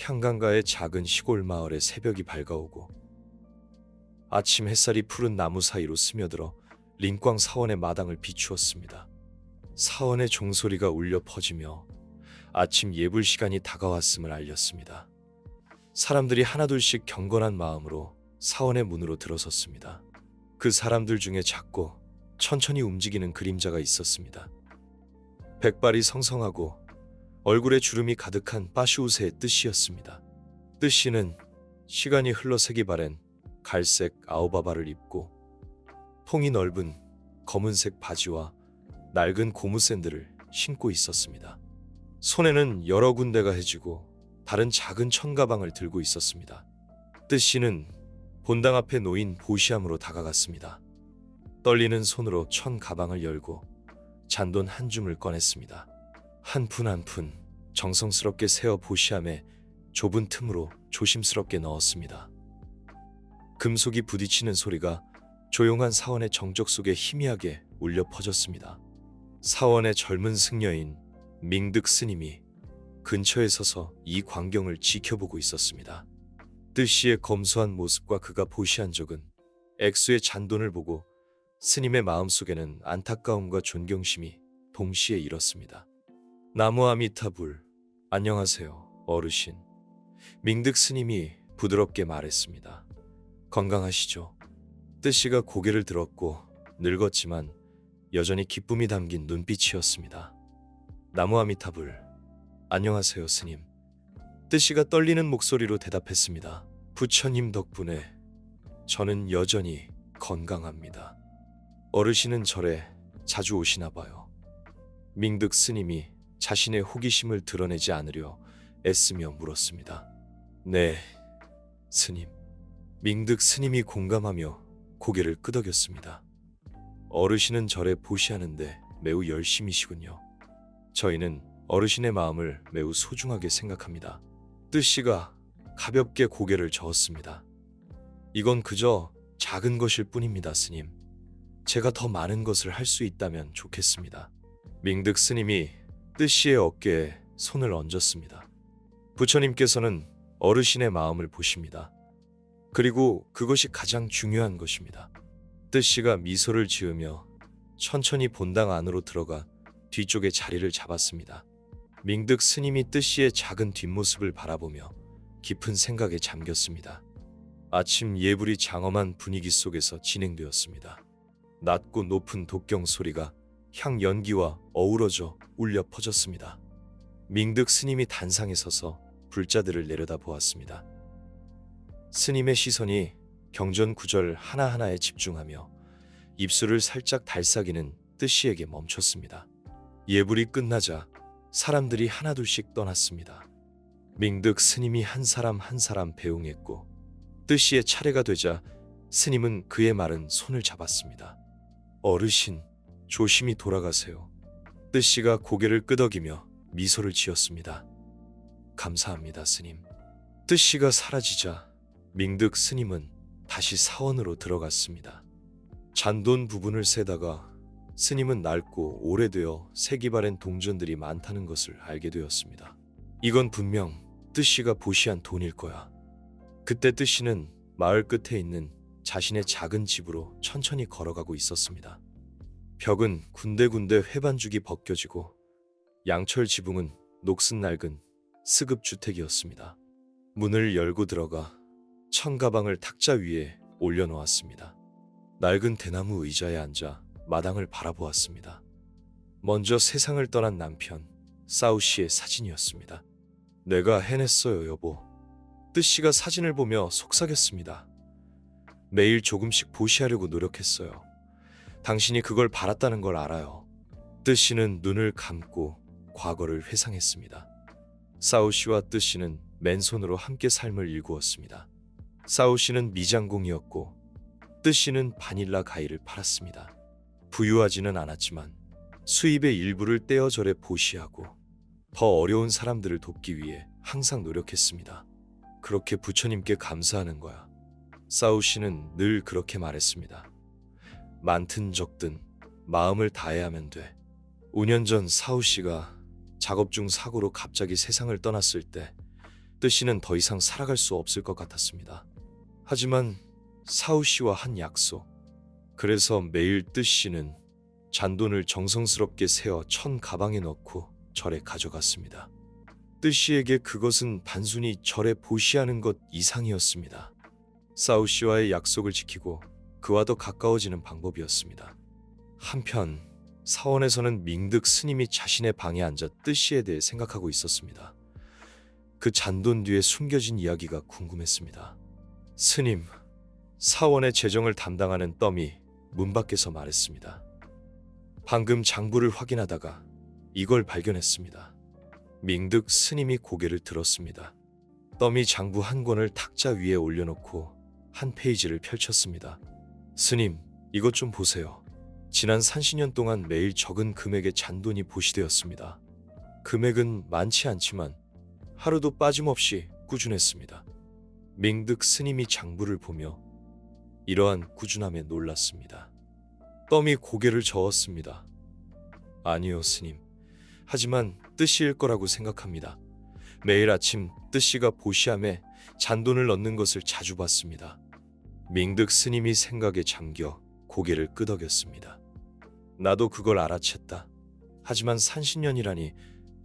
향강가의 작은 시골 마을에 새벽이 밝아오고 아침 햇살이 푸른 나무 사이로 스며들어 린꽝 사원의 마당을 비추었습니다. 사원의 종소리가 울려 퍼지며 아침 예불 시간이 다가왔음을 알렸습니다. 사람들이 하나둘씩 경건한 마음으로 사원의 문으로 들어섰습니다. 그 사람들 중에 작고 천천히 움직이는 그림자가 있었습니다. 백발이 성성하고 얼굴에 주름이 가득한 빠슈우세의 뜻이었습니다. 뜻씨는 시간이 흘러 색이 바랜 갈색 아우바바를 입고 통이 넓은 검은색 바지와 낡은 고무 샌들을 신고 있었습니다. 손에는 여러 군데가 해지고 다른 작은 천가방을 들고 있었습니다. 뜻씨는 본당 앞에 놓인 보시함으로 다가갔습니다. 떨리는 손으로 천 가방을 열고 잔돈 한 줌을 꺼냈습니다. 한 푼 한 푼 정성스럽게 세어 보시함에 좁은 틈으로 조심스럽게 넣었습니다. 금속이 부딪히는 소리가 조용한 사원의 정적 속에 희미하게 울려 퍼졌습니다. 사원의 젊은 승려인 밍득 스님이 근처에 서서 이 광경을 지켜보고 있었습니다. 뜻씨의 검소한 모습과 그가 보시한 적은 액수의 잔돈을 보고 스님의 마음속에는 안타까움과 존경심이 동시에 일었습니다. 나무 아미타불, 안녕하세요, 어르신. 밍득 스님이 부드럽게 말했습니다. 건강하시죠? 뜻씨가 고개를 들었고 늙었지만 여전히 기쁨이 담긴 눈빛이었습니다. 나무 아미타불, 안녕하세요, 스님. 뜻씨가 떨리는 목소리로 대답했습니다. 부처님 덕분에 저는 여전히 건강합니다. 어르신은 절에 자주 오시나 봐요. 밍득 스님이 자신의 호기심을 드러내지 않으려 애쓰며 물었습니다. 네, 스님. 밍득 스님이 공감하며 고개를 끄덕였습니다. 어르신은 절에 보시하는데 매우 열심이시군요. 저희는 어르신의 마음을 매우 소중하게 생각합니다. 뜻씨가 가볍게 고개를 저었습니다. 이건 그저 작은 것일 뿐입니다, 스님. 제가 더 많은 것을 할 수 있다면 좋겠습니다. 밍득 스님이 뜻씨의 어깨에 손을 얹었습니다. 부처님께서는 어르신의 마음을 보십니다. 그리고 그것이 가장 중요한 것입니다. 뜻씨가 미소를 지으며 천천히 본당 안으로 들어가 뒤쪽에 자리를 잡았습니다. 밍득 스님이 뜻씨의 작은 뒷모습을 바라보며 깊은 생각에 잠겼습니다. 아침 예불이 장엄한 분위기 속에서 진행되었습니다. 낮고 높은 독경 소리가 향 연기와 어우러져 울려 퍼졌습니다. 밍득 스님이 단상에 서서 불자들을 내려다보았습니다. 스님의 시선이 경전 구절 하나하나에 집중하며 입술을 살짝 달싹이는 뜻씨에게 멈췄습니다. 예불이 끝나자 사람들이 하나둘씩 떠났습니다. 밍득 스님이 한 사람 한 사람 배웅했고 뜻씨의 차례가 되자 스님은 그의 마른 손을 잡았습니다. 어르신, 조심히 돌아가세요. 뜻씨가 고개를 끄덕이며 미소를 지었습니다. 감사합니다, 스님. 뜻씨가 사라지자 밍득 스님은 다시 사원으로 들어갔습니다. 잔돈 부분을 세다가 스님은 낡고 오래되어 색이 바랜 동전들이 많다는 것을 알게 되었습니다. 이건 분명 뜻씨가 보시한 돈일 거야. 그때 뜻씨는 마을 끝에 있는 자신의 작은 집으로 천천히 걸어가고 있었습니다. 벽은 군데군데 회반죽이 벗겨지고 양철 지붕은 녹슨 낡은 스급주택이었습니다. 문을 열고 들어가 천가방을 탁자 위에 올려놓았습니다. 낡은 대나무 의자에 앉아 마당을 바라보았습니다. 먼저 세상을 떠난 남편 싸우 씨의 사진이었습니다. 내가 해냈어요, 여보. 뜻씨가 사진을 보며 속삭였습니다. 매일 조금씩 보시하려고 노력했어요. 당신이 그걸 바랐다는 걸 알아요. 뜻씨는 눈을 감고 과거를 회상했습니다. 싸우 씨와 뜻씨는 맨손으로 함께 삶을 일구었습니다. 싸우 씨는 미장공이었고 뜻씨는 바닐라 가위를 팔았습니다. 부유하지는 않았지만 수입의 일부를 떼어 절에 보시하고 더 어려운 사람들을 돕기 위해 항상 노력했습니다. 그렇게 부처님께 감사하는 거야. 싸우 씨는 늘 그렇게 말했습니다. 많든 적든 마음을 다해야 하면 돼. 5년 전 사우 씨가 작업 중 사고로 갑자기 세상을 떠났을 때 뜻씨는 더 이상 살아갈 수 없을 것 같았습니다. 하지만 사우 씨와 한 약속. 그래서 매일 뜻씨는 잔돈을 정성스럽게 세어 천 가방에 넣고 절에 가져갔습니다. 뜻씨에게 그것은 단순히 절에 보시하는 것 이상이었습니다. 사우 씨와의 약속을 지키고 그와 더 가까워지는 방법이었습니다. 한편 사원에서는 밍득 스님이 자신의 방에 앉아 뜻씨에 대해 생각하고 있었습니다. 그 잔돈 뒤에 숨겨진 이야기가 궁금했습니다. 스님, 사원의 재정을 담당하는 뜸이 문 밖에서 말했습니다. 방금 장부를 확인하다가 이걸 발견했습니다. 밍득 스님이 고개를 들었습니다. 뜸이 장부 한 권을 탁자 위에 올려놓고 한 페이지를 펼쳤습니다. 스님, 이것 좀 보세요. 지난 30년 동안 매일 적은 금액의 잔돈이 보시되었습니다. 금액은 많지 않지만 하루도 빠짐없이 꾸준했습니다. 밍득 스님이 장부를 보며 이러한 꾸준함에 놀랐습니다. 뜸이 고개를 저었습니다. 아니요, 스님. 하지만 뜻씨일 거라고 생각합니다. 매일 아침 뜻씨가 보시함에 잔돈을 넣는 것을 자주 봤습니다. 밍득 스님이 생각에 잠겨 고개를 끄덕였습니다. 나도 그걸 알아챘다. 하지만 30년이라니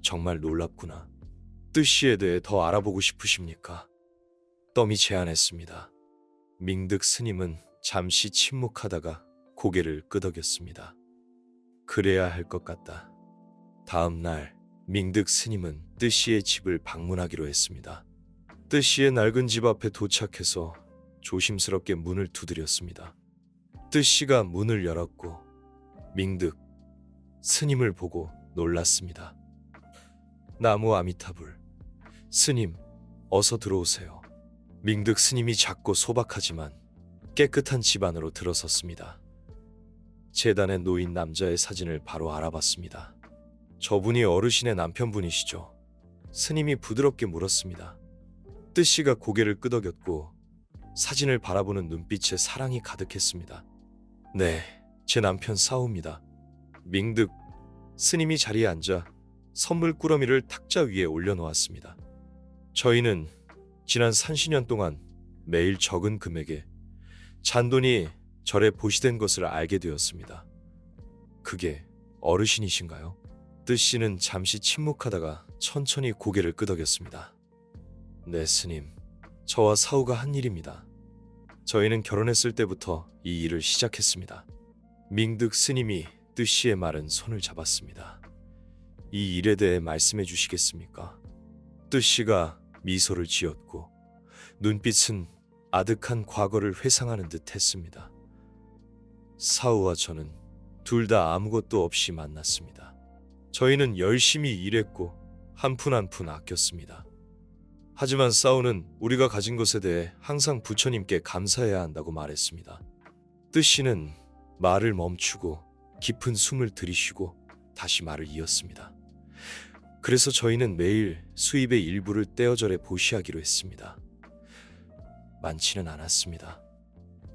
정말 놀랍구나. 뜻씨에 대해 더 알아보고 싶으십니까? 뜸이 제안했습니다. 밍득 스님은 잠시 침묵하다가 고개를 끄덕였습니다. 그래야 할 것 같다. 다음 날 밍득 스님은 뜻씨의 집을 방문하기로 했습니다. 뜻씨의 낡은 집 앞에 도착해서 조심스럽게 문을 두드렸습니다. 뜻씨가 문을 열었고 밍득 스님을 보고 놀랐습니다. 나무 아미타불, 스님, 어서 들어오세요. 밍득 스님이 작고 소박하지만 깨끗한 집 안으로 들어섰습니다. 재단에 놓인 남자의 사진을 바로 알아봤습니다. 저분이 어르신의 남편분이시죠? 스님이 부드럽게 물었습니다. 뜻씨가 고개를 끄덕였고 사진을 바라보는 눈빛에 사랑이 가득했습니다. 네, 제 남편 사우입니다. 밍득 스님이 자리에 앉아 선물 꾸러미를 탁자 위에 올려놓았습니다. 저희는 지난 30년 동안 매일 적은 금액에 잔돈이 절에 보시된 것을 알게 되었습니다. 그게 어르신이신가요? 뜻씨는 잠시 침묵하다가 천천히 고개를 끄덕였습니다. 네, 스님. 저와 사우가 한 일입니다. 저희는 결혼했을 때부터 이 일을 시작했습니다. 밍득 스님이 뜻씨의 말은 손을 잡았습니다. 이 일에 대해 말씀해 주시겠습니까? 뜻씨가 미소를 지었고 눈빛은 아득한 과거를 회상하는 듯 했습니다. 사우와 저는 둘 다 아무것도 없이 만났습니다. 저희는 열심히 일했고 한 푼 한 푼 아꼈습니다. 하지만 사우는 우리가 가진 것에 대해 항상 부처님께 감사해야 한다고 말했습니다. 뜻씨는 말을 멈추고 깊은 숨을 들이쉬고 다시 말을 이었습니다. 그래서 저희는 매일 수입의 일부를 떼어 절에 보시하기로 했습니다. 많지는 않았습니다.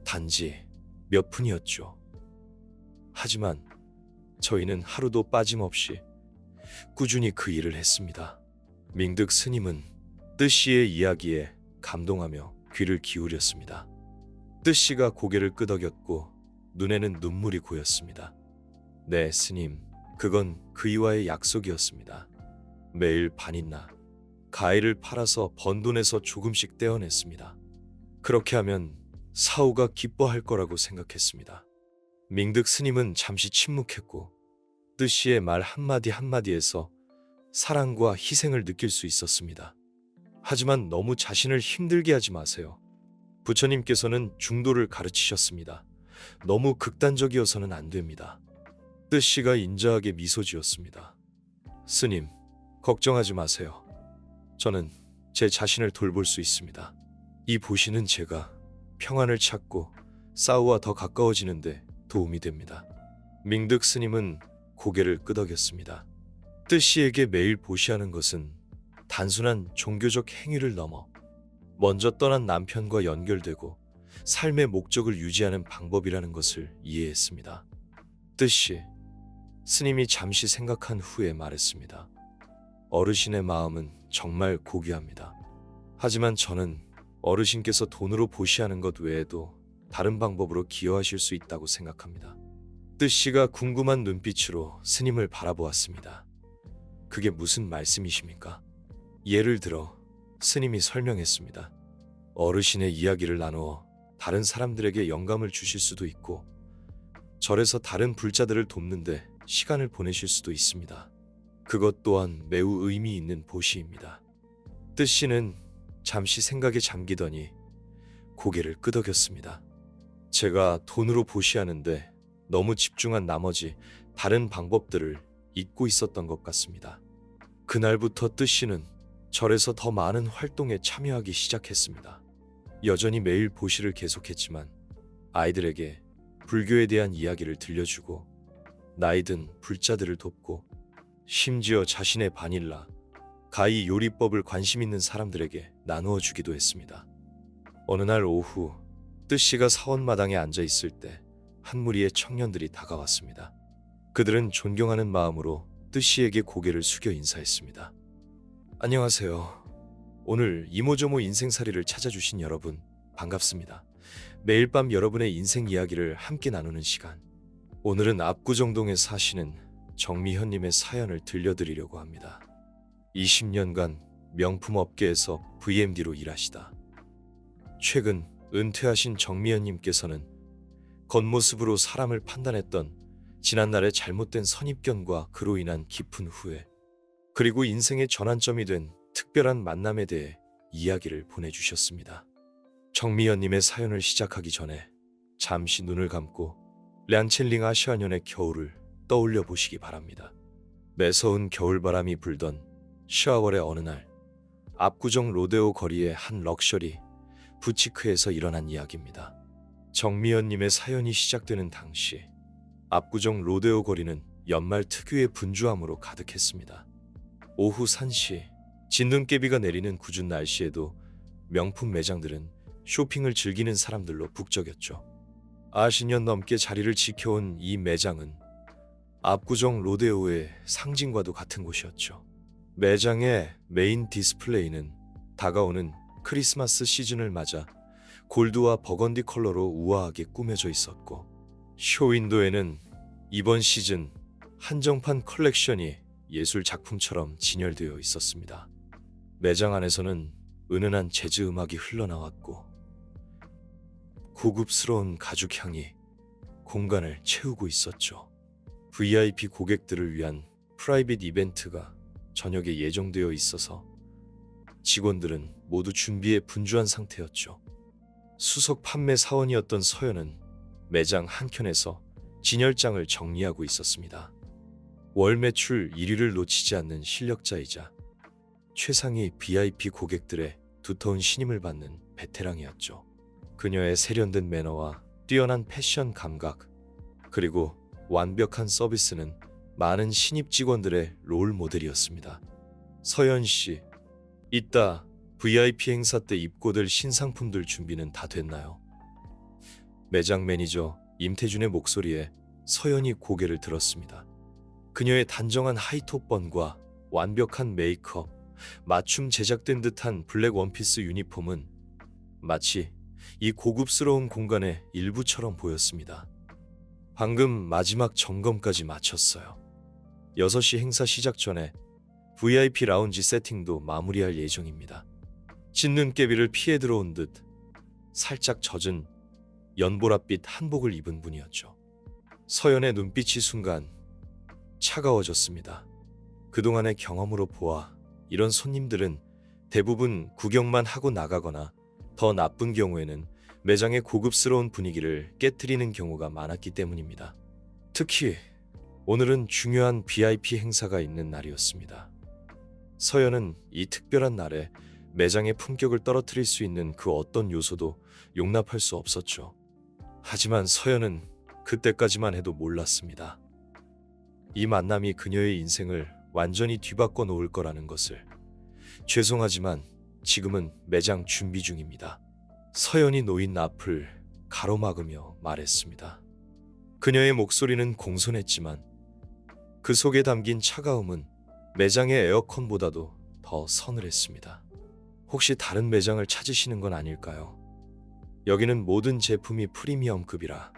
단지 몇 푼이었죠. 하지만 저희는 하루도 빠짐없이 꾸준히 그 일을 했습니다. 밍득 스님은 뜻씨의 이야기에 감동하며 귀를 기울였습니다. 뜻씨가 고개를 끄덕였고 눈에는 눈물이 고였습니다. 네, 스님. 그건 그이와의 약속이었습니다. 매일 반인나 가위를 팔아서 번 돈에서 조금씩 떼어냈습니다. 그렇게 하면 사우가 기뻐할 거라고 생각했습니다. 밍득 스님은 잠시 침묵했고 뜻씨의 말 한마디 한마디에서 사랑과 희생을 느낄 수 있었습니다. 하지만 너무 자신을 힘들게 하지 마세요. 부처님께서는 중도를 가르치셨습니다. 너무 극단적이어서는 안 됩니다. 뜻씨가 인자하게 미소 지었습니다. 스님, 걱정하지 마세요. 저는 제 자신을 돌볼 수 있습니다. 이 보시는 제가 평안을 찾고 사우와 더 가까워지는데 도움이 됩니다. 밍득 스님은 고개를 끄덕였습니다. 뜻씨에게 매일 보시하는 것은 단순한 종교적 행위를 넘어 먼저 떠난 남편과 연결되고 삶의 목적을 유지하는 방법이라는 것을 이해했습니다. 뜻씨, 스님이 잠시 생각한 후에 말했습니다. 어르신의 마음은 정말 고귀합니다. 하지만 저는 어르신께서 돈으로 보시하는 것 외에도 다른 방법으로 기여하실 수 있다고 생각합니다. 뜻씨가 궁금한 눈빛으로 스님을 바라보았습니다. 그게 무슨 말씀이십니까? 예를 들어 스님이 설명했습니다. 어르신의 이야기를 나누어 다른 사람들에게 영감을 주실 수도 있고 절에서 다른 불자들을 돕는데 시간을 보내실 수도 있습니다. 그것 또한 매우 의미 있는 보시입니다. 뜻씨는 잠시 생각에 잠기더니 고개를 끄덕였습니다. 제가 돈으로 보시하는데 너무 집중한 나머지 다른 방법들을 잊고 있었던 것 같습니다. 그날부터 뜻씨는 절에서 더 많은 활동에 참여하기 시작했습니다. 여전히 매일 보시를 계속했지만 아이들에게 불교에 대한 이야기를 들려주고 나이든 불자들을 돕고 심지어 자신의 바닐라, 가이 요리법을 관심 있는 사람들에게 나누어 주기도 했습니다. 어느 날 오후 뜻씨가 사원마당에 앉아 있을 때 한 무리의 청년들이 다가왔습니다. 그들은 존경하는 마음으로 뜻씨에게 고개를 숙여 인사했습니다. 안녕하세요. 오늘 이모저모 인생살이를 찾아주신 여러분 반갑습니다. 매일 밤 여러분의 인생 이야기를 함께 나누는 시간. 오늘은 압구정동에 사시는 정미현님의 사연을 들려드리려고 합니다. 20년간 명품 업계에서 VMD로 일하시다 최근 은퇴하신 정미현님께서는 겉모습으로 사람을 판단했던 지난날의 잘못된 선입견과 그로 인한 깊은 후회, 그리고 인생의 전환점이 된 특별한 만남에 대해 이야기를 보내주셨습니다. 정미연님의 사연을 시작하기 전에 잠시 눈을 감고 량첸링 아시아년의 겨울을 떠올려 보시기 바랍니다. 매서운 겨울바람이 불던 10월의 어느 날, 압구정 로데오 거리의 한 럭셔리 부치크에서 일어난 이야기입니다. 정미연님의 사연이 시작되는 당시 압구정 로데오 거리는 연말 특유의 분주함으로 가득했습니다. 오후 3시 진눈깨비가 내리는 궂은 날씨에도 명품 매장들은 쇼핑을 즐기는 사람들로 북적였죠. 40년 넘게 자리를 지켜온 이 매장은 압구정 로데오의 상징과도 같은 곳이었죠. 매장의 메인 디스플레이는 다가오는 크리스마스 시즌을 맞아 골드와 버건디 컬러로 우아하게 꾸며져 있었고, 쇼윈도에는 이번 시즌 한정판 컬렉션이 예술 작품처럼 진열되어 있었습니다. 매장 안에서는 은은한 재즈 음악이 흘러나왔고 고급스러운 가죽향이 공간을 채우고 있었죠. VIP 고객들을 위한 프라이빗 이벤트가 저녁에 예정되어 있어서 직원들은 모두 준비에 분주한 상태였죠. 수석 판매 사원이었던 서연은 매장 한켠에서 진열장을 정리하고 있었습니다. 월 매출 1위를 놓치지 않는 실력자이자 최상위 VIP 고객들의 두터운 신임을 받는 베테랑이었죠. 그녀의 세련된 매너와 뛰어난 패션 감각, 그리고 완벽한 서비스는 많은 신입 직원들의 롤 모델이었습니다. 서연 씨, 이따 VIP 행사 때 입고될 신상품들 준비는 다 됐나요? 매장 매니저 임태준의 목소리에 서연이 고개를 들었습니다. 그녀의 단정한 하이톱번과 완벽한 메이크업, 맞춤 제작된 듯한 블랙 원피스 유니폼은 마치 이 고급스러운 공간의 일부처럼 보였습니다. 방금 마지막 점검까지 마쳤어요. 6시 행사 시작 전에 VIP 라운지 세팅도 마무리할 예정입니다. 진눈깨비를 피해 들어온 듯 살짝 젖은 연보랏빛 한복을 입은 분이었죠. 서연의 눈빛이 순간 차가워졌습니다. 그동안의 경험으로 보아 이런 손님들은 대부분 구경만 하고 나가거나 더 나쁜 경우에는 매장의 고급스러운 분위기를 깨트리는 경우가 많았기 때문입니다. 특히 오늘은 중요한 VIP 행사가 있는 날이었습니다. 서연은 이 특별한 날에 매장의 품격을 떨어뜨릴 수 있는 그 어떤 요소도 용납할 수 없었죠. 하지만 서연은 그때까지만 해도 몰랐습니다. 이 만남이 그녀의 인생을 완전히 뒤바꿔 놓을 거라는 것을. 죄송하지만 지금은 매장 준비 중입니다. 서연이 놓인 앞을 가로막으며 말했습니다. 그녀의 목소리는 공손했지만 그 속에 담긴 차가움은 매장의 에어컨보다도 더 서늘했습니다. 혹시 다른 매장을 찾으시는 건 아닐까요? 여기는 모든 제품이 프리미엄급이라.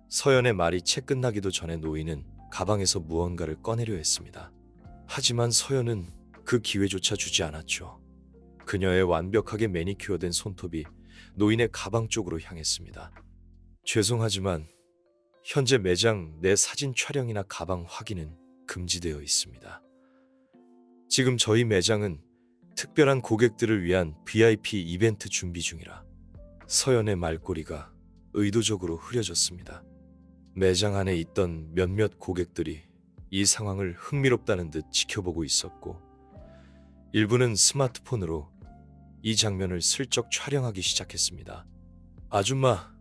서연의 말이 채 끝나기도 전에 노인은 가방에서 무언가를 꺼내려 했습니다. 하지만 서연은 그 기회조차 주지 않았죠. 그녀의 완벽하게 매니큐어된 손톱이 노인의 가방 쪽으로 향했습니다. 죄송하지만 현재 매장 내 사진 촬영이나 가방 확인은 금지되어 있습니다. 지금 저희 매장은 특별한 고객들을 위한 VIP 이벤트 준비 중이라. 서연의 말꼬리가 의도적으로 흐려졌습니다. 매장 안에 있던 몇몇 고객들이 이 상황을 흥미롭다는 듯 지켜보고 있었고, 일부는 스마트폰으로 이 장면을 슬쩍 촬영하기 시작했습니다. 아줌마,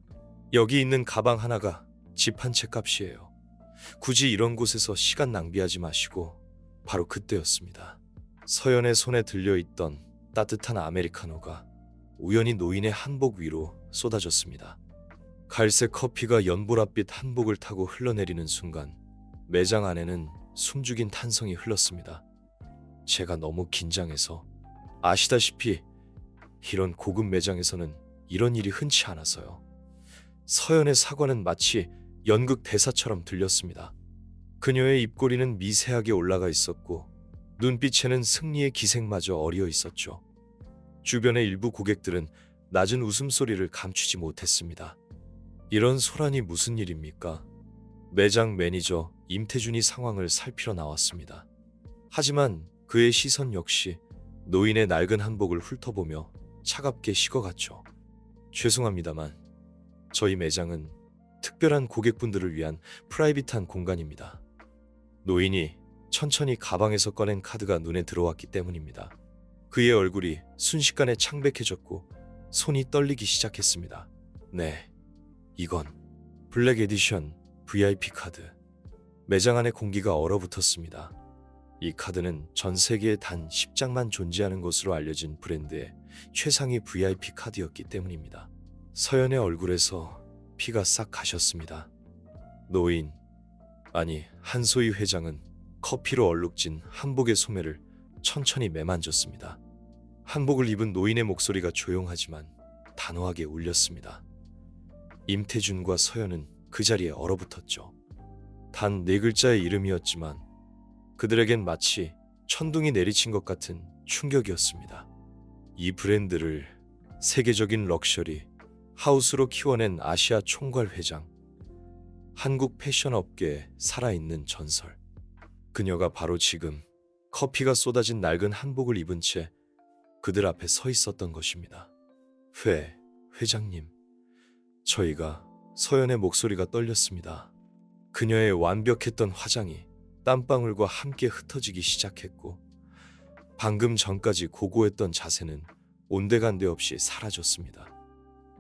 여기 있는 가방 하나가 집 한 채 값이에요. 굳이 이런 곳에서 시간 낭비하지 마시고. 바로 그때였습니다. 서연의 손에 들려있던 따뜻한 아메리카노가 우연히 노인의 한복 위로 쏟아졌습니다. 갈색 커피가 연보랏빛 한복을 타고 흘러내리는 순간 매장 안에는 숨죽인 탄성이 흘렀습니다. 제가 너무 긴장해서, 아시다시피 이런 고급 매장에서는 이런 일이 흔치 않아서요. 서연의 사과는 마치 연극 대사처럼 들렸습니다. 그녀의 입꼬리는 미세하게 올라가 있었고 눈빛에는 승리의 기색마저 어리어 있었죠. 주변의 일부 고객들은 낮은 웃음소리를 감추지 못했습니다. 이런 소란이 무슨 일입니까? 매장 매니저 임태준이 상황을 살피러 나왔습니다. 하지만 그의 시선 역시 노인의 낡은 한복을 훑어보며 차갑게 식어갔죠. 죄송합니다만 저희 매장은 특별한 고객분들을 위한 프라이빗한 공간입니다. 노인이 천천히 가방에서 꺼낸 카드가 눈에 들어왔기 때문입니다. 그의 얼굴이 순식간에 창백해졌고 손이 떨리기 시작했습니다. 네, 이건 블랙 에디션 VIP 카드. 매장 안의 공기가 얼어붙었습니다. 이 카드는 전 세계에 단 10장만 존재하는 것으로 알려진 브랜드의 최상위 VIP 카드였기 때문입니다. 서연의 얼굴에서 피가 싹 가셨습니다. 노인, 아니 한소희 회장은 커피로 얼룩진 한복의 소매를 천천히 매만졌습니다. 한복을 입은 노인의 목소리가 조용하지만 단호하게 울렸습니다. 임태준과 서연은 그 자리에 얼어붙었죠. 단 4글자의 이름이었지만 그들에겐 마치 천둥이 내리친 것 같은 충격이었습니다. 이 브랜드를 세계적인 럭셔리 하우스로 키워낸 아시아 총괄 회장, 한국 패션 업계의 살아있는 전설. 그녀가 바로 지금 커피가 쏟아진 낡은 한복을 입은 채 그들 앞에 서 있었던 것입니다. 회장님, 저희가. 서연의 목소리가 떨렸습니다. 그녀의 완벽했던 화장이 땀방울과 함께 흩어지기 시작했고 방금 전까지 고고했던 자세는 온데간데 없이 사라졌습니다.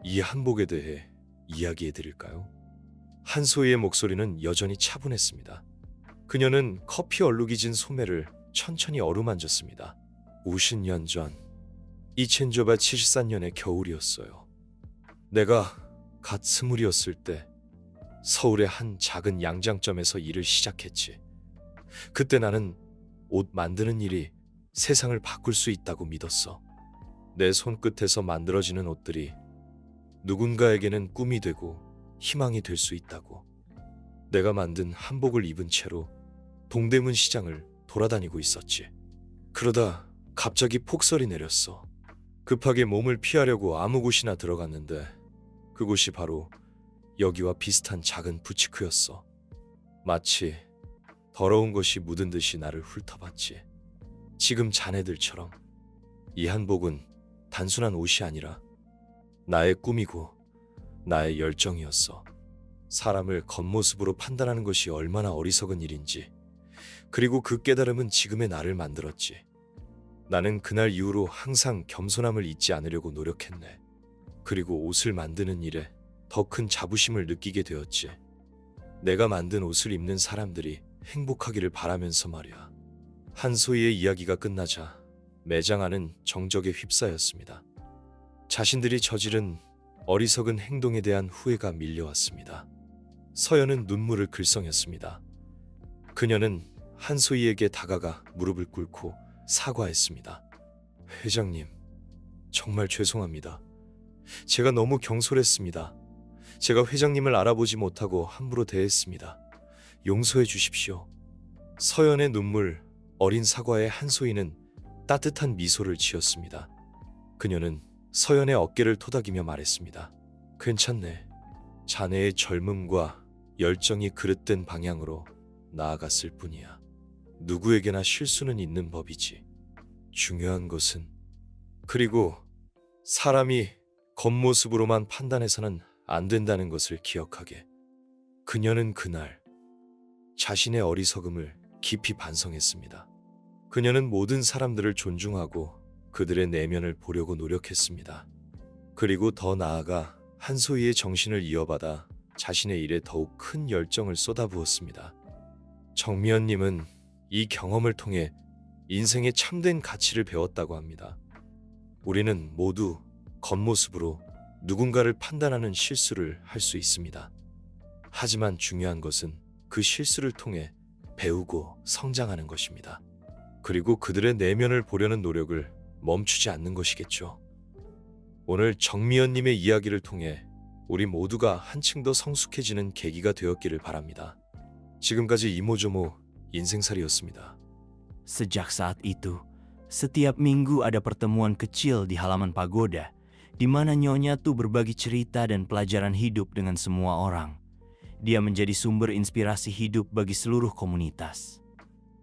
이 한복에 대해 이야기해 드릴까요? 한소희의 목소리는 여전히 차분했습니다. 그녀는 커피 얼룩이 진 소매를 천천히 어루만졌습니다. 50년 전 1974년의 겨울이었어요. 내가 갓 20이었을 때 서울의 한 작은 양장점에서 일을 시작했지. 그때 나는 옷 만드는 일이 세상을 바꿀 수 있다고 믿었어. 내 손끝에서 만들어지는 옷들이 누군가에게는 꿈이 되고 희망이 될 수 있다고. 내가 만든 한복을 입은 채로 동대문 시장을 돌아다니고 있었지. 그러다 갑자기 폭설이 내렸어. 급하게 몸을 피하려고 아무 곳이나 들어갔는데 그곳이 바로 여기와 비슷한 작은 부치크였어. 마치 더러운 것이 묻은 듯이 나를 훑어봤지. 지금 자네들처럼. 이 한복은 단순한 옷이 아니라 나의 꿈이고 나의 열정이었어. 사람을 겉모습으로 판단하는 것이 얼마나 어리석은 일인지, 그리고 그 깨달음은 지금의 나를 만들었지. 나는 그날 이후로 항상 겸손함을 잊지 않으려고 노력했네. 그리고 옷을 만드는 일에 더 큰 자부심을 느끼게 되었지. 내가 만든 옷을 입는 사람들이 행복하기를 바라면서 말이야. 한소희의 이야기가 끝나자 매장 안은 정적에 휩싸였습니다. 자신들이 저지른 어리석은 행동에 대한 후회가 밀려왔습니다. 서연은 눈물을 글썽였습니다. 그녀는 한소희에게 다가가 무릎을 꿇고 사과했습니다. 회장님, 정말 죄송합니다. 제가 너무 경솔했습니다. 제가 회장님을 알아보지 못하고 함부로 대했습니다. 용서해 주십시오. 서연의 눈물, 어린 사과의 한소희는 따뜻한 미소를 지었습니다. 그녀는 서연의 어깨를 토닥이며 말했습니다. 괜찮네. 자네의 젊음과 열정이 그릇된 방향으로 나아갔을 뿐이야. 누구에게나 실수는 있는 법이지. 중요한 것은 그리고 사람이 겉모습으로만 판단해서는 안 된다는 것을 기억하게. 그녀는 그날 자신의 어리석음을 깊이 반성했습니다. 그녀는 모든 사람들을 존중하고 그들의 내면을 보려고 노력했습니다. 그리고 더 나아가 한소희의 정신을 이어받아 자신의 일에 더욱 큰 열정을 쏟아부었습니다. 정미연님은 이 경험을 통해 인생의 참된 가치를 배웠다고 합니다. 우리는 모두 겉모습으로 누군가를 판단하는 실수를 할 수 있습니다. 하지만 중요한 것은 그 실수를 통해 배우고 성장하는 것입니다. 그리고 그들의 내면을 보려는 노력을 멈추지 않는 것이겠죠. 오늘 정미연님의 이야기를 통해 우리 모두가 한층 더 성숙해지는 계기가 되었기를 바랍니다. 지금까지 이모저모 인생살이였습니다. Sejak saat itu, setiap minggu ada pertemuan kecil di halaman pagoda, di mana Nyonya Tu berbagi cerita dan pelajaran hidup dengan semua orang. Dia menjadi sumber inspirasi hidup bagi seluruh komunitas.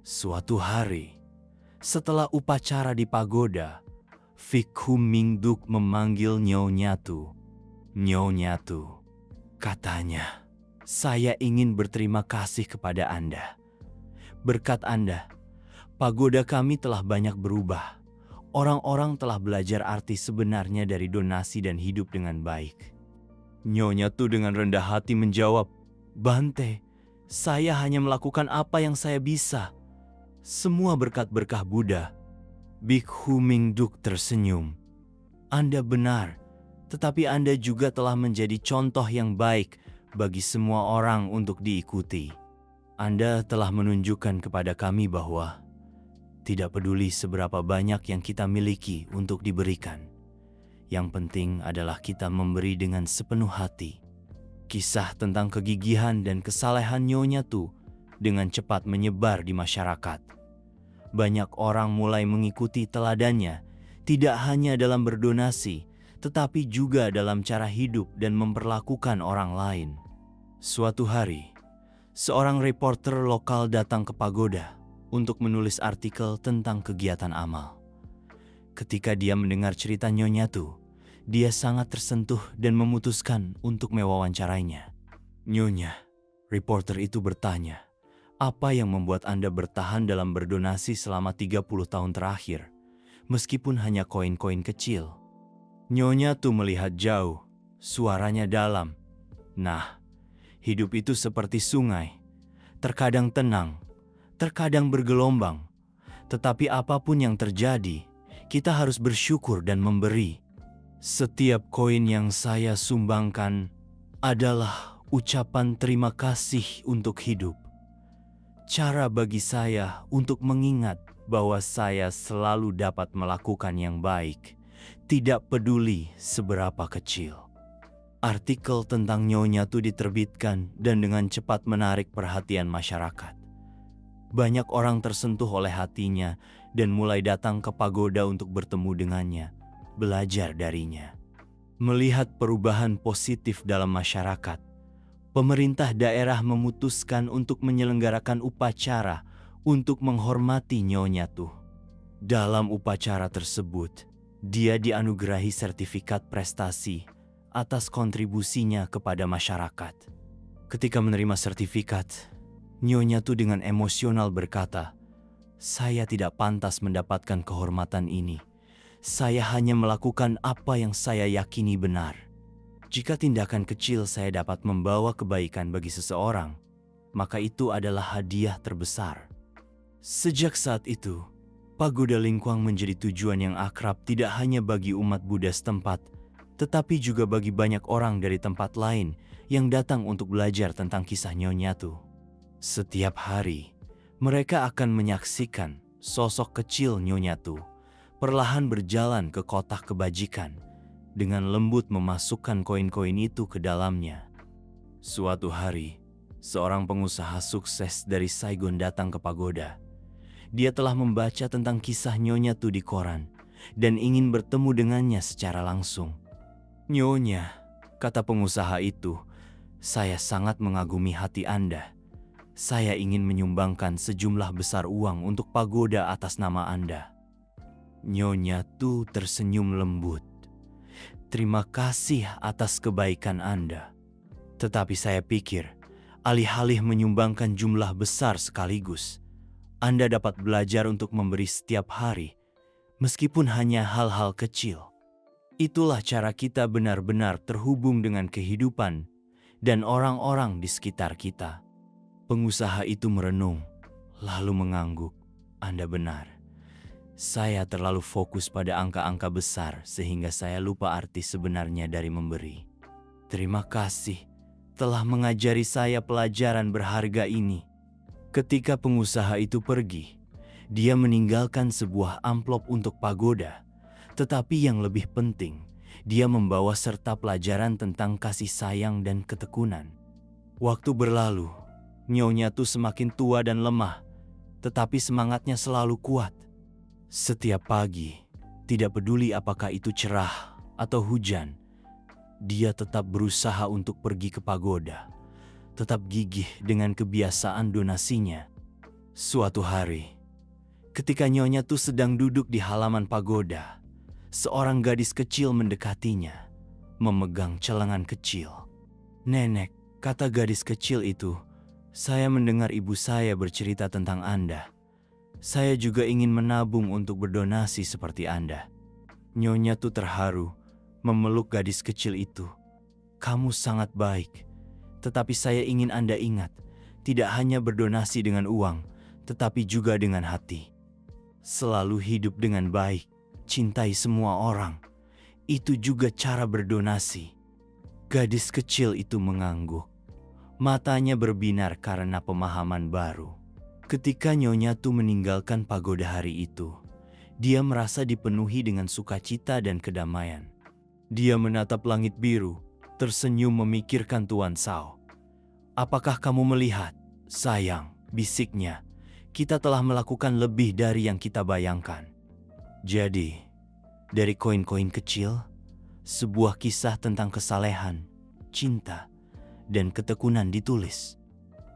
Suatu hari, setelah upacara di pagoda, Fikhu Mingduk memanggil Nyonya Tu. Nyonya Tu, katanya, saya ingin berterima kasih kepada Anda. Berkat Anda, pagoda kami telah banyak berubah. Orang-orang telah belajar arti sebenarnya dari donasi dan hidup dengan baik. Nyonya Tu dengan rendah hati menjawab, Bante, saya hanya melakukan apa yang saya bisa. Semua berkat berkah Buddha. Bikhu Mingduk tersenyum. Anda benar, tetapi Anda juga telah menjadi contoh yang baik bagi semua orang untuk diikuti. Anda telah menunjukkan kepada kami bahwa tidak peduli seberapa banyak yang kita miliki untuk diberikan. Yang penting adalah kita memberi dengan sepenuh hati. Kisah tentang kegigihan dan kesalehan Nyonya Tu dengan cepat menyebar di masyarakat. Banyak orang mulai mengikuti teladannya, tidak hanya dalam berdonasi, tetapi juga dalam cara hidup dan memperlakukan orang lain. Suatu hari, seorang reporter lokal datang ke pagoda untuk menulis artikel tentang kegiatan amal. Ketika dia mendengar cerita Nyonya Tu, dia sangat tersentuh dan memutuskan untuk mewawancarainya. Nyonya, reporter itu bertanya, apa yang membuat Anda bertahan dalam berdonasi selama 30 tahun terakhir, meskipun hanya koin-koin kecil? Nyonya Tu melihat jauh, suaranya dalam. Nah, hidup itu seperti sungai, terkadang tenang, terkadang bergelombang. Tetapi apapun yang terjadi, kita harus bersyukur dan memberi. Setiap koin yang saya sumbangkan adalah ucapan terima kasih untuk hidup. Cara bagi saya untuk mengingat bahwa saya selalu dapat melakukan yang baik, tidak peduli seberapa kecil. Artikel tentang Nyonya Tu diterbitkan dan dengan cepat menarik perhatian masyarakat. Banyak orang tersentuh oleh hatinya dan mulai datang ke pagoda untuk bertemu dengannya, belajar darinya. Melihat perubahan positif dalam masyarakat, pemerintah daerah memutuskan untuk menyelenggarakan upacara untuk menghormati Nyonya Tu. Dalam upacara tersebut, dia dianugerahi sertifikat prestasi atas kontribusinya kepada masyarakat. Ketika menerima sertifikat, Nyonya Tu dengan emosional berkata, "Saya tidak pantas mendapatkan kehormatan ini. Saya hanya melakukan apa yang saya yakini benar. Jika tindakan kecil saya dapat membawa kebaikan bagi seseorang, maka itu adalah hadiah terbesar." Sejak saat itu, Pagoda Lingkuang menjadi tujuan yang akrab tidak hanya bagi umat Buddha setempat, tetapi juga bagi banyak orang dari tempat lain yang datang untuk belajar tentang kisah Nyonya Tu. Setiap hari, mereka akan menyaksikan sosok kecil Nyonya Tu, perlahan berjalan ke kotak kebajikan, dengan lembut memasukkan koin-koin itu ke dalamnya. Suatu hari, seorang pengusaha sukses dari Saigon datang ke pagoda. Dia telah membaca tentang kisah Nyonya Tu di koran dan ingin bertemu dengannya secara langsung. "Nyonya," kata pengusaha itu, "saya sangat mengagumi hati Anda. Saya ingin menyumbangkan sejumlah besar uang untuk pagoda atas nama Anda." Nyonya Tu tersenyum lembut. "Terima kasih atas kebaikan Anda. Tetapi saya pikir, alih-alih menyumbangkan jumlah besar sekaligus, Anda dapat belajar untuk memberi setiap hari, meskipun hanya hal-hal kecil. Itulah cara kita benar-benar terhubung dengan kehidupan dan orang-orang di sekitar kita." Pengusaha itu merenung, lalu mengangguk. "Anda benar. Saya terlalu fokus pada angka-angka besar sehingga saya lupa arti sebenarnya dari memberi. Terima kasih telah mengajari saya pelajaran berharga ini." Ketika pengusaha itu pergi, dia meninggalkan sebuah amplop untuk pagoda. Tetapi yang lebih penting, dia membawa serta pelajaran tentang kasih sayang dan ketekunan. Waktu berlalu, Nyonya Tu semakin tua dan lemah, tetapi semangatnya selalu kuat. Setiap pagi, tidak peduli apakah itu cerah atau hujan, dia tetap berusaha untuk pergi ke pagoda, tetap gigih dengan kebiasaan donasinya. Suatu hari, ketika Nyonya Tu sedang duduk di halaman pagoda, seorang gadis kecil mendekatinya, memegang celengan kecil. "Nenek," kata gadis kecil itu, "saya mendengar ibu saya bercerita tentang Anda. Saya juga ingin menabung untuk berdonasi seperti Anda." Nyonya Tu terharu, memeluk gadis kecil itu. "Kamu sangat baik. Tetapi saya ingin Anda ingat, tidak hanya berdonasi dengan uang, tetapi juga dengan hati. Selalu hidup dengan baik, cintai semua orang. Itu juga cara berdonasi." Gadis kecil itu mengangguk. Matanya berbinar karena pemahaman baru. Ketika Nyonya Tu meninggalkan pagoda hari itu, dia merasa dipenuhi dengan sukacita dan kedamaian. Dia menatap langit biru, tersenyum memikirkan Tuan Sao. "Apakah kamu melihat, sayang?" bisiknya. "Kita telah melakukan lebih dari yang kita bayangkan." Jadi, dari koin-koin kecil, sebuah kisah tentang kesalehan, cinta, dan ketekunan ditulis.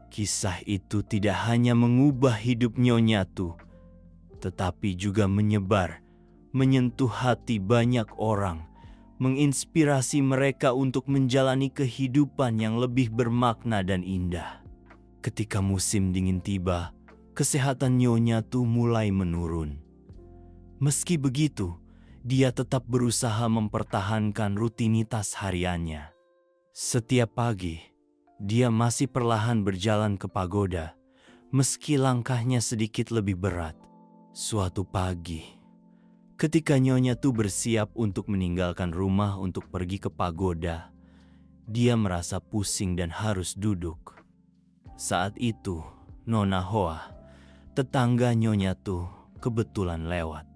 Kisah itu tidak hanya mengubah hidup Nyonya Tu, tetapi juga menyebar, menyentuh hati banyak orang, menginspirasi mereka untuk menjalani kehidupan yang lebih bermakna dan indah. Ketika musim dingin tiba, kesehatan Nyonya Tu mulai menurun. Meski begitu, dia tetap berusaha mempertahankan rutinitas hariannya. Setiap pagi, dia masih perlahan berjalan ke pagoda, meski langkahnya sedikit lebih berat. Suatu pagi, ketika Nyonya Tu bersiap untuk meninggalkan rumah untuk pergi ke pagoda, dia merasa pusing dan harus duduk. Saat itu, Nona Hoa, tetangga Nyonya Tu, kebetulan lewat.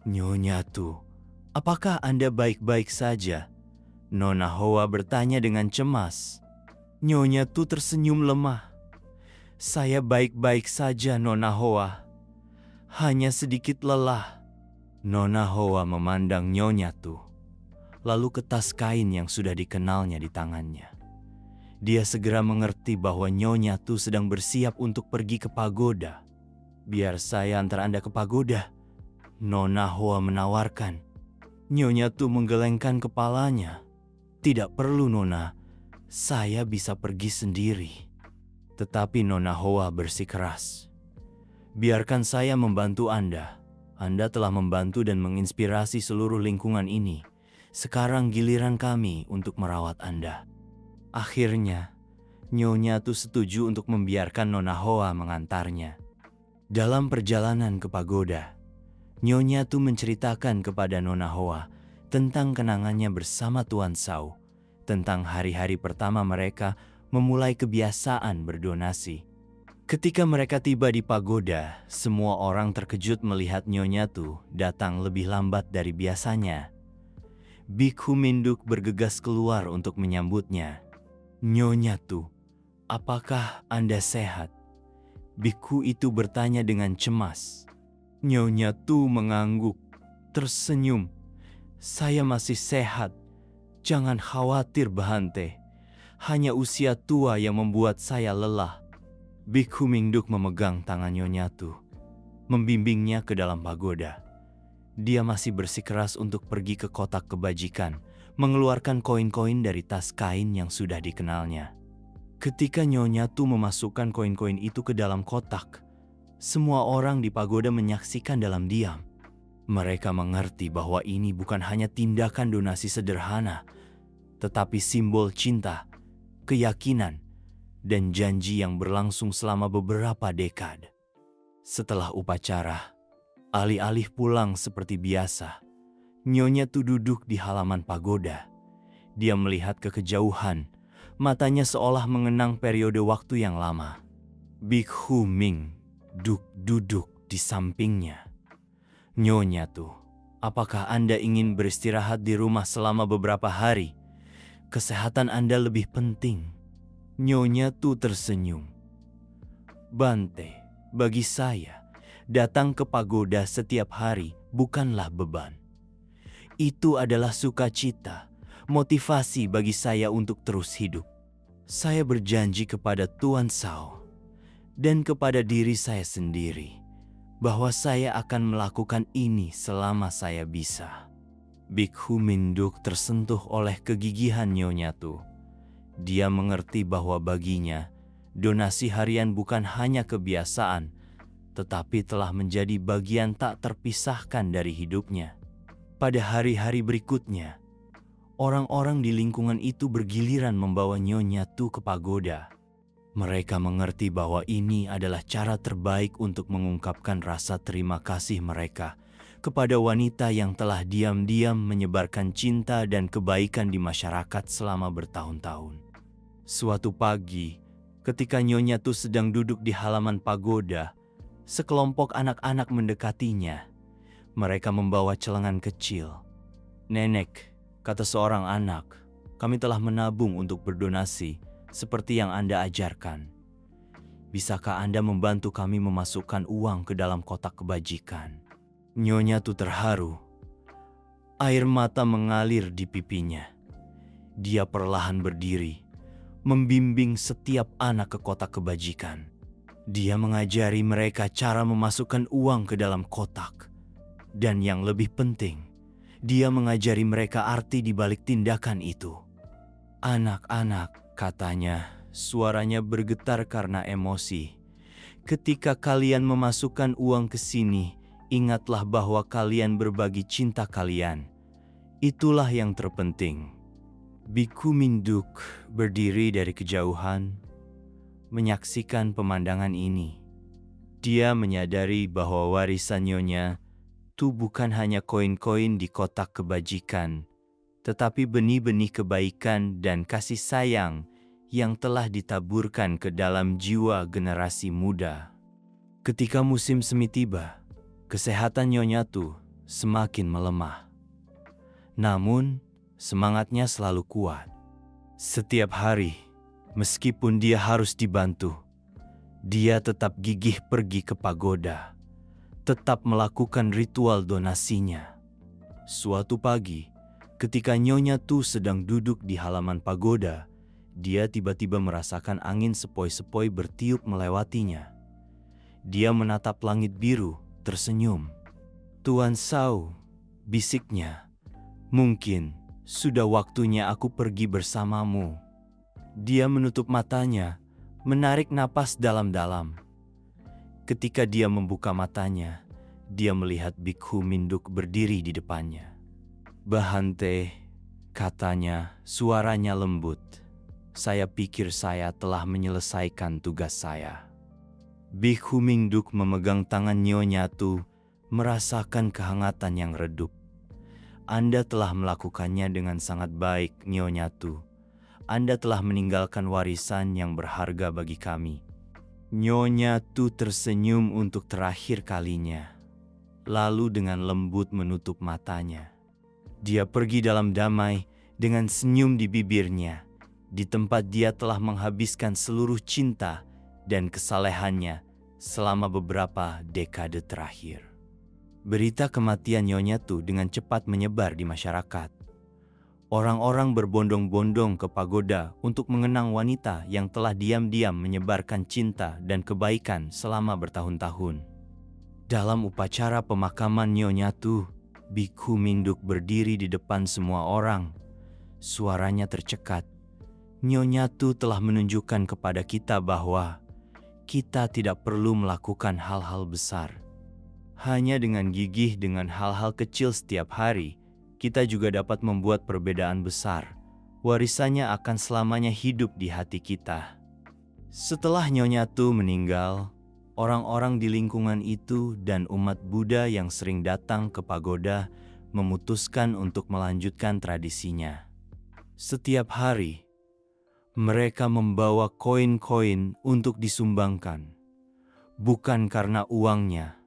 "Nyonya Tu, apakah Anda baik-baik saja?" Nona Hoa bertanya dengan cemas. Nyonya Tu tersenyum lemah. "Saya baik-baik saja, Nona Hoa. Hanya sedikit lelah." Nona Hoa memandang Nyonya Tu, lalu ke tas kain yang sudah dikenalnya di tangannya. Dia segera mengerti bahwa Nyonya Tu sedang bersiap untuk pergi ke pagoda. "Biar saya antar Anda ke pagoda," Nona Hoa menawarkan. Nyonya Tu menggelengkan kepalanya. "Tidak perlu, Nona. Saya bisa pergi sendiri." Tetapi Nona Hoa bersikeras. "Biarkan saya membantu Anda. Anda telah membantu dan menginspirasi seluruh lingkungan ini. Sekarang giliran kami untuk merawat Anda." Akhirnya, Nyonya Tu setuju untuk membiarkan Nona Hoa mengantarnya. Dalam perjalanan ke pagoda, Nyonya Tu menceritakan kepada Nona Hoa tentang kenangannya bersama Tuan Sao, tentang hari-hari pertama mereka memulai kebiasaan berdonasi. Ketika mereka tiba di pagoda, semua orang terkejut melihat Nyonya Tu datang lebih lambat dari biasanya. Bikhu Minduk bergegas keluar untuk menyambutnya. "Nyonya Tu, apakah Anda sehat?" Bikhu itu bertanya dengan cemas. Nyonya Tu mengangguk, tersenyum. "Saya masih sehat. Jangan khawatir, Bahante. Hanya usia tua yang membuat saya lelah." Bikhu Minduk memegang tangan Nyonya Tu, membimbingnya ke dalam pagoda. Dia masih bersikeras untuk pergi ke kotak kebajikan, mengeluarkan koin-koin dari tas kain yang sudah dikenalnya. Ketika Nyonya Tu memasukkan koin-koin itu ke dalam kotak, semua orang di pagoda menyaksikan dalam diam. Mereka mengerti bahwa ini bukan hanya tindakan donasi sederhana, tetapi simbol cinta, keyakinan, dan janji yang berlangsung selama beberapa dekade. Setelah upacara, alih-alih pulang seperti biasa, Nyonya Tu duduk di halaman pagoda. Dia melihat ke kejauhan, matanya seolah mengenang periode waktu yang lama. Bikhu Ming duduk di sampingnya. "Nyonya Tu, apakah Anda ingin beristirahat di rumah selama beberapa hari? Kesehatan Anda lebih penting." Nyonya Tu tersenyum. "Bante, bagi saya, datang ke pagoda setiap hari bukanlah beban. Itu adalah sukacita, motivasi bagi saya untuk terus hidup. Saya berjanji kepada Tuan Sao dan kepada diri saya sendiri bahwa saya akan melakukan ini selama saya bisa." Bikhu Minduk tersentuh oleh kegigihan Nyonya Tu. Dia mengerti bahwa baginya, donasi harian bukan hanya kebiasaan, tetapi telah menjadi bagian tak terpisahkan dari hidupnya. Pada hari-hari berikutnya, orang-orang di lingkungan itu bergiliran membawa Nyonya Tu ke pagoda. Mereka mengerti bahwa ini adalah cara terbaik untuk mengungkapkan rasa terima kasih mereka kepada wanita yang telah diam-diam menyebarkan cinta dan kebaikan di masyarakat selama bertahun-tahun. Suatu pagi, ketika Nyonya Tu sedang duduk di halaman pagoda, sekelompok anak-anak mendekatinya. Mereka membawa celengan kecil. "Nenek," kata seorang anak, "kami telah menabung untuk berdonasi seperti yang Anda ajarkan. Bisakah Anda membantu kami memasukkan uang ke dalam kotak kebajikan?" Nyonya Tu terharu. Air mata mengalir di pipinya. Dia perlahan berdiri, membimbing setiap anak ke kotak kebajikan. Dia mengajari mereka cara memasukkan uang ke dalam kotak. Dan yang lebih penting, dia mengajari mereka arti di balik tindakan itu. "Anak-anak," katanya, suaranya bergetar karena emosi. "Ketika kalian memasukkan uang ke sini, ingatlah bahwa kalian berbagi cinta kalian. Itulah yang terpenting." Bikhu Minduk berdiri dari kejauhan, menyaksikan pemandangan ini. Dia menyadari bahwa warisan Nyonya Tu bukan hanya koin-koin di kotak kebajikan, tetapi benih-benih kebaikan dan kasih sayang yang telah ditaburkan ke dalam jiwa generasi muda. Ketika musim semi tiba, kesehatan Nyonya Tu semakin melemah. Namun, semangatnya selalu kuat. Setiap hari, meskipun dia harus dibantu, dia tetap gigih pergi ke pagoda, tetap melakukan ritual donasinya. Suatu pagi, ketika Nyonya Tu sedang duduk di halaman pagoda, dia tiba-tiba merasakan angin sepoi-sepoi bertiup melewatinya. Dia menatap langit biru, tersenyum. "Tuan Sao," bisiknya, "mungkin sudah waktunya aku pergi bersamamu." Dia menutup matanya, menarik napas dalam-dalam. Ketika dia membuka matanya, dia melihat Bikhu Minduk berdiri di depannya. "Bahante," katanya, suaranya lembut. "Saya pikir saya telah menyelesaikan tugas saya." Bikhu Minduk memegang tangan Nyonya Tu, merasakan kehangatan yang redup. "Anda telah melakukannya dengan sangat baik, Nyonya Tu. Anda telah meninggalkan warisan yang berharga bagi kami." Nyonya Tu tersenyum untuk terakhir kalinya, lalu dengan lembut menutup matanya. Dia pergi dalam damai dengan senyum di bibirnya, di tempat dia telah menghabiskan seluruh cinta dan kesalehannya selama beberapa dekade terakhir. Berita kematian Nyonya Tu dengan cepat menyebar di masyarakat. Orang-orang berbondong-bondong ke pagoda untuk mengenang wanita yang telah diam-diam menyebarkan cinta dan kebaikan selama bertahun-tahun. Dalam upacara pemakaman Nyonya Tu, Bikhu Minduk berdiri di depan semua orang. Suaranya tercekat. Nyonya Tu telah menunjukkan kepada kita bahwa kita tidak perlu melakukan hal-hal besar. Hanya dengan gigih dengan hal-hal kecil setiap hari, kita juga dapat membuat perbedaan besar. Warisannya akan selamanya hidup di hati kita. Setelah Nyonya Tu meninggal, orang-orang di lingkungan itu dan umat Buddha yang sering datang ke pagoda memutuskan untuk melanjutkan tradisinya. Setiap hari, mereka membawa koin-koin untuk disumbangkan, bukan karena uangnya,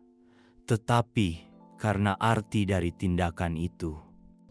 tetapi karena arti dari tindakan itu.